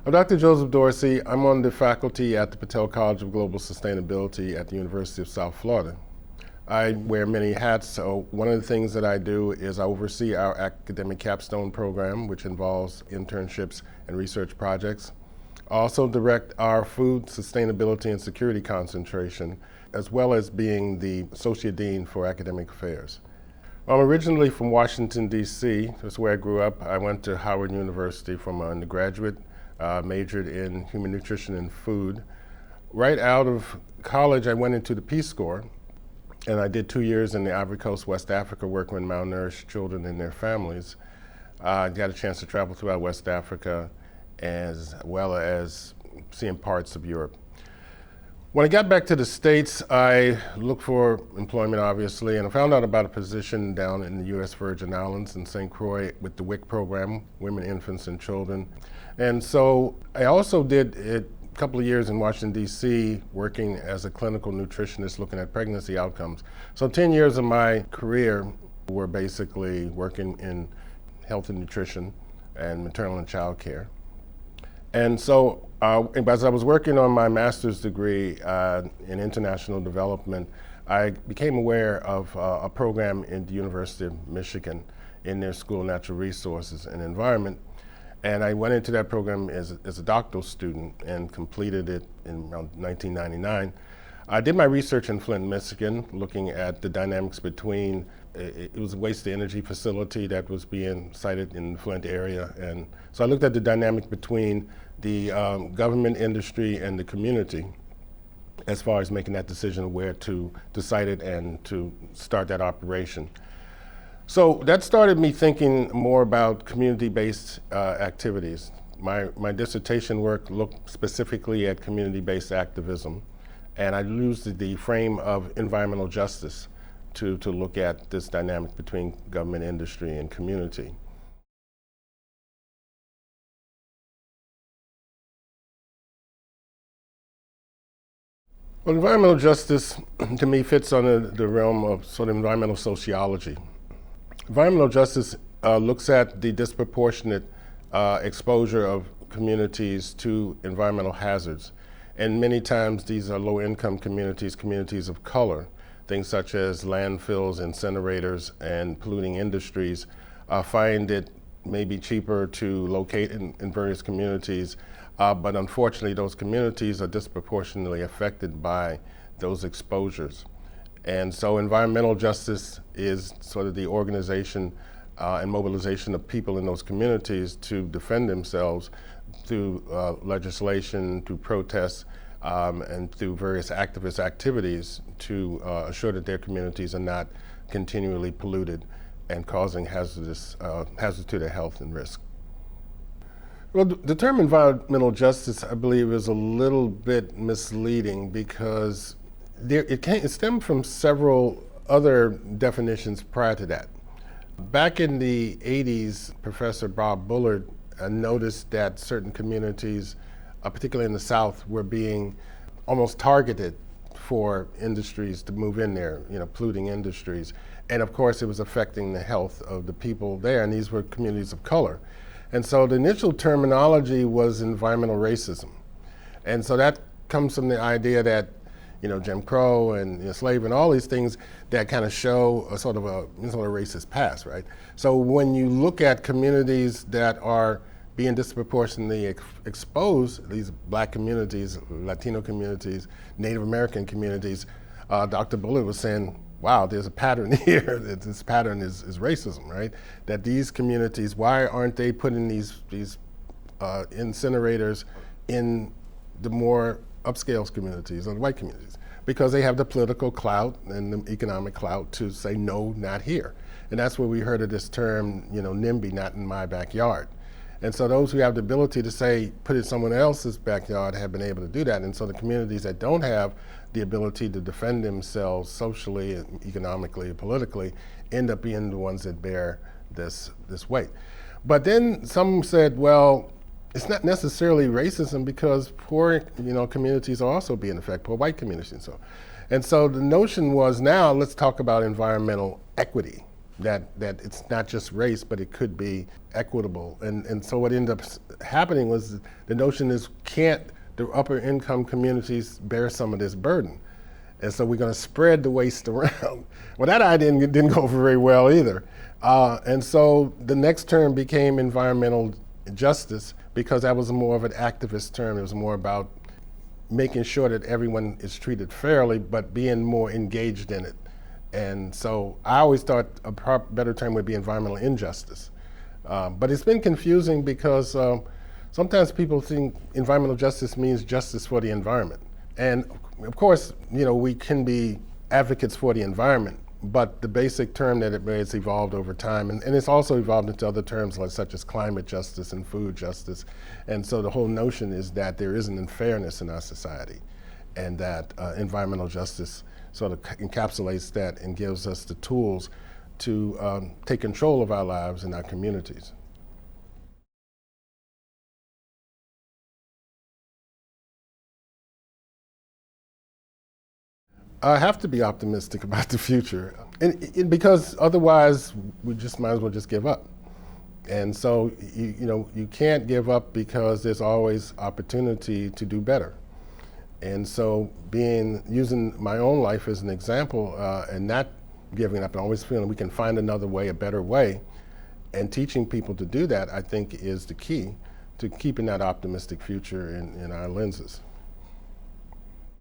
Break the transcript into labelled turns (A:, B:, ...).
A: I'm Dr. Joseph Dorsey. I'm on the faculty at the Patel College of Global Sustainability at the University of South Florida. I wear many hats, so one of the things that I do is I oversee our academic capstone program, which involves internships and research projects. I also direct our food, sustainability, and security concentration, as well as being the Associate Dean for Academic Affairs. I'm originally from Washington, D.C. That's where I grew up. I went to Howard University from my undergraduate, majored in human nutrition and food. Right out of college, I went into the Peace Corps, and I did 2 years in the Ivory Coast, West Africa, working with malnourished children and their families. I got a chance to travel throughout West Africa, as well as seeing parts of Europe. When I got back to the States, I looked for employment, obviously, and I found out about a position down in the U.S. Virgin Islands in St. Croix with the WIC program, Women, Infants, and Children. And so I also did a couple of years in Washington, D.C., working as a clinical nutritionist looking at pregnancy outcomes. So 10 years of my career were basically working in health and nutrition and maternal and child care. And so as I was working on my master's degree in international development, I became aware of a program in the University of Michigan in their School of Natural Resources and Environment. And I went into that program as a doctoral student and completed it in around 1999. I did my research in Flint, Michigan, looking at the dynamics between, it was a waste-to-energy facility that was being sited in the Flint area. And so I looked at the dynamic between the government, industry, and the community as far as making that decision where to site it and to start that operation. So that started me thinking more about community-based activities. My dissertation work looked specifically at community-based activism, and I used the frame of environmental justice to look at this dynamic between government, industry, and community. Well, environmental justice, to me, fits under the realm of sort of environmental sociology. Environmental justice looks at the disproportionate exposure of communities to environmental hazards. And many times these are low-income communities, communities of color. Things such as landfills, incinerators, and polluting industries find it maybe cheaper to locate in various communities, but unfortunately those communities are disproportionately affected by those exposures. And so environmental justice is sort of the organization and mobilization of people in those communities to defend themselves through legislation, through protests, and through various activist activities to assure that their communities are not continually polluted and causing hazards to their health and risk. Well, the term environmental justice, I believe, is a little bit misleading because it stemmed from several other definitions prior to that. Back in the 80s, Professor Bob Bullard noticed that certain communities, particularly in the South, were being almost targeted for industries to move in there, polluting industries. And of course, it was affecting the health of the people there, and these were communities of color. And so the initial terminology was environmental racism. And so that comes from the idea that Jim Crow and slavery and all these things that kind of show a sort of a racist past, right? So when you look at communities that are being disproportionately exposed, these Black communities, Latino communities, Native American communities, Dr. Bullard was saying, wow, there's a pattern here. This pattern is racism, right? That these communities, why aren't they putting these incinerators in the more upscale communities or the white communities? Because they have the political clout and the economic clout to say, no, not here. And that's where we heard of this term, NIMBY, not in my backyard. And so those who have the ability to say, put it in someone else's backyard have been able to do that. And so the communities that don't have the ability to defend themselves socially, economically, politically, end up being the ones that bear this weight. But then some said, well, it's not necessarily racism because poor communities are also being affected, poor white communities. And so the notion was, now let's talk about environmental equity. that it's not just race, but it could be equitable. And so what ended up happening was the notion is, can't the upper income communities bear some of this burden? And so we're going to spread the waste around. Well, that idea didn't go very well either. And so the next term became environmental justice, because that was more of an activist term. It was more about making sure that everyone is treated fairly, but being more engaged in it. And so I always thought a better term would be environmental injustice. But it's been confusing because sometimes people think environmental justice means justice for the environment. And of course, we can be advocates for the environment, but the basic term that it's evolved over time, and it's also evolved into other terms such as climate justice and food justice. And so the whole notion is that there is an unfairness in our society, and that environmental justice sort of encapsulates that and gives us the tools to take control of our lives and our communities. I have to be optimistic about the future, because otherwise we just might as well just give up. And so you can't give up, because there's always opportunity to do better. And so using my own life as an example, and not giving up, and always feeling we can find another way, a better way, and teaching people to do that, I think is the key to keeping that optimistic future in our lenses.